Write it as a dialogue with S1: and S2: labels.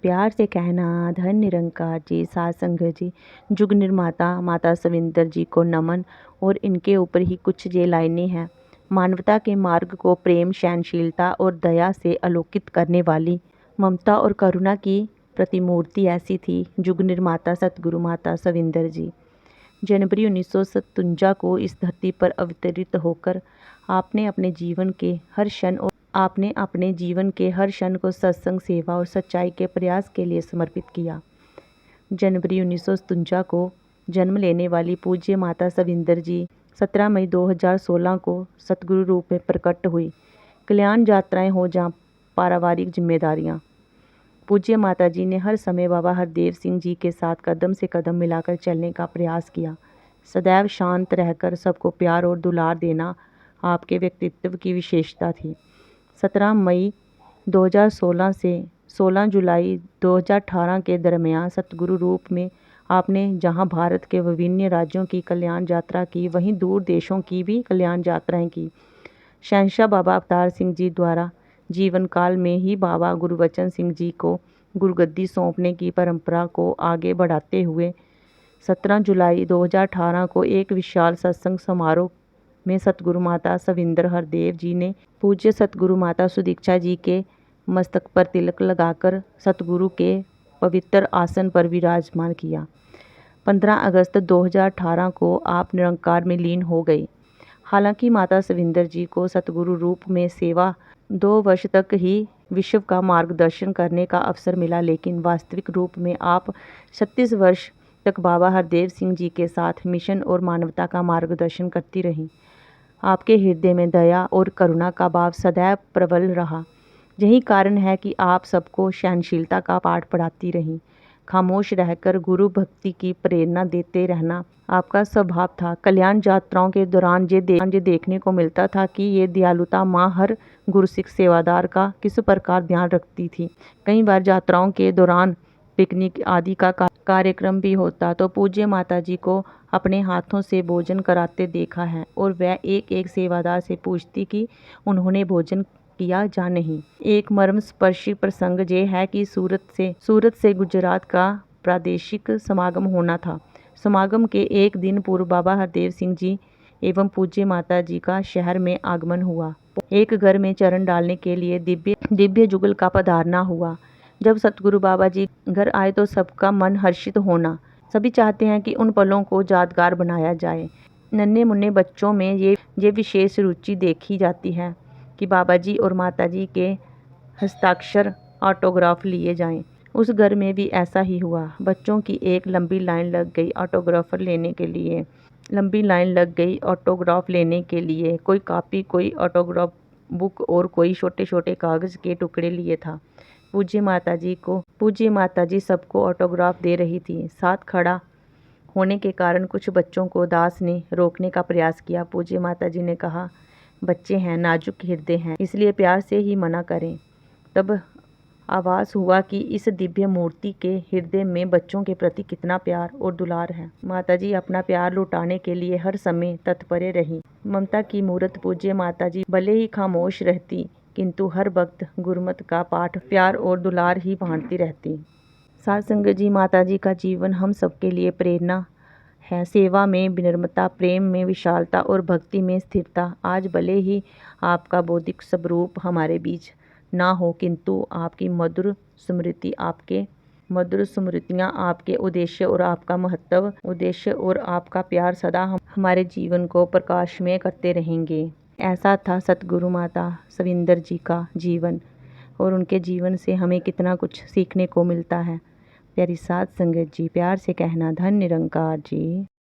S1: प्यार से कहना धन निरंकार जी। साध संगत जी, जुग निर्माता माता सविंदर जी को नमन। और इनके ऊपर ही कुछ ये लाइनें हैं। मानवता के मार्ग को प्रेम, सहनशीलता और दया से आलोकित करने वाली ममता और करुणा की प्रतिमूर्ति ऐसी थी जुग निर्माता सतगुरु माता सविंदर जी। जनवरी 1957 को इस धरती पर अवतरित होकर आपने अपने जीवन के हर क्षण को सत्संग, सेवा और सच्चाई के प्रयास के लिए समर्पित किया। जनवरी 1957 को जन्म लेने वाली पूज्य माता सविंदर जी 17 मई 2016 को सतगुरु रूप में प्रकट हुई। कल्याण यात्राएं हो जहाँ पारिवारिक जिम्मेदारियां। पूज्य माता जी ने हर समय बाबा हरदेव सिंह जी के साथ कदम से कदम मिलाकर चलने का प्रयास किया। सदैव शांत रहकर सबको प्यार और दुलार देना आपके व्यक्तित्व की विशेषता थी। 17 मई 2016 से 16 जुलाई 2018 के दरमियान सतगुरु रूप में आपने जहां भारत के विभिन्न राज्यों की कल्याण यात्रा की, वहीं दूर देशों की भी कल्याण यात्राएं की। शहंशाह बाबा अवतार सिंह जी द्वारा जीवन काल में ही बाबा गुरबचन सिंह जी को गुरुगद्दी सौंपने की परंपरा को आगे बढ़ाते हुए 17 जुलाई 2018 को एक विशाल सत्संग समारोह में सतगुरु माता सविंदर हरदेव जी ने पूज्य सतगुरु माता सुदीक्षा जी के मस्तक पर तिलक लगाकर सतगुरु के पवित्र आसन पर विराजमान किया। 15 अगस्त 2018 को आप निरंकार में लीन हो गए। हालांकि माता सविंदर जी को सतगुरु रूप में सेवा 2 वर्ष तक ही विश्व का मार्गदर्शन करने का अवसर मिला, लेकिन वास्तविक रूप में आप 36 वर्ष तक बाबा हरदेव सिंह जी के साथ मिशन और मानवता का मार्गदर्शन करती रहीं। आपके हृदय में दया और करुणा का भाव सदैव प्रबल रहा। यही कारण है कि आप सबको सहनशीलता का पाठ पढ़ाती रहीं। खामोश रहकर गुरु भक्ति की प्रेरणा देते रहना आपका स्वभाव था। कल्याण यात्राओं के दौरान ये देखने को मिलता था कि ये दयालुता माँ हर गुरसिख सेवादार का किस प्रकार ध्यान रखती थी। कई बार यात्राओं के दौरान पिकनिक आदि का कार्यक्रम भी होता तो पूज्य माता जी को अपने हाथों से भोजन कराते देखा है और वह एक एक सेवादार से पूछती कि उन्होंने भोजन किया या नहीं। एक मर्मस्पर्शी प्रसंग ये है कि सूरत से गुजरात का प्रादेशिक समागम होना था। समागम के एक दिन पूर्व बाबा हरदेव सिंह जी एवं पूज्य माता जी का शहर में आगमन हुआ। एक घर में चरण डालने के लिए दिव्य जुगल का पधारना हुआ। जब सतगुरु बाबा जी घर आए तो सबका मन हर्षित होना। सभी चाहते हैं कि उन पलों को यादगार बनाया जाए। नन्हे मुन्ने बच्चों में ये विशेष रुचि देखी जाती है कि बाबा जी और माता जी के हस्ताक्षर ऑटोग्राफ लिए जाएं। उस घर में भी ऐसा ही हुआ। बच्चों की एक लंबी लाइन लग गई ऑटोग्राफ लेने के लिए। कोई कॉपी, कोई ऑटोग्राफ बुक और कोई छोटे छोटे कागज के टुकड़े लिए था। पूज्य माता जी सबको ऑटोग्राफ दे रही थी। साथ खड़ा होने के कारण कुछ बच्चों को दास ने रोकने का प्रयास किया। पूज्य माता जी ने कहा, बच्चे हैं, नाजुक हृदय हैं, इसलिए प्यार से ही मना करें। तब आभास हुआ कि इस दिव्य मूर्ति के हृदय में बच्चों के प्रति कितना प्यार और दुलार है। माता जी अपना प्यार लुटाने के लिए हर समय तत्पर रहीं। ममता की मूर्त पूज्य माता जी भले ही खामोश रहती, किंतु हर वक्त गुरमत का पाठ, प्यार और दुलार ही बांटती रहती। साध संगत जी, माता जी का जीवन हम सबके लिए प्रेरणा है। सेवा में विनम्रता, प्रेम में विशालता और भक्ति में स्थिरता। आज भले ही आपका बौद्धिक स्वरूप हमारे बीच ना हो, किंतु आपकी मधुर स्मृतियाँ, आपके उद्देश्य और आपका प्यार सदा हमारे जीवन को प्रकाशमय करते रहेंगे। ऐसा था सतगुरु माता सविंदर जी का जीवन और उनके जीवन से हमें कितना कुछ सीखने को मिलता है। प्यारी साध संगत जी, प्यार से कहना धन निरंकार जी।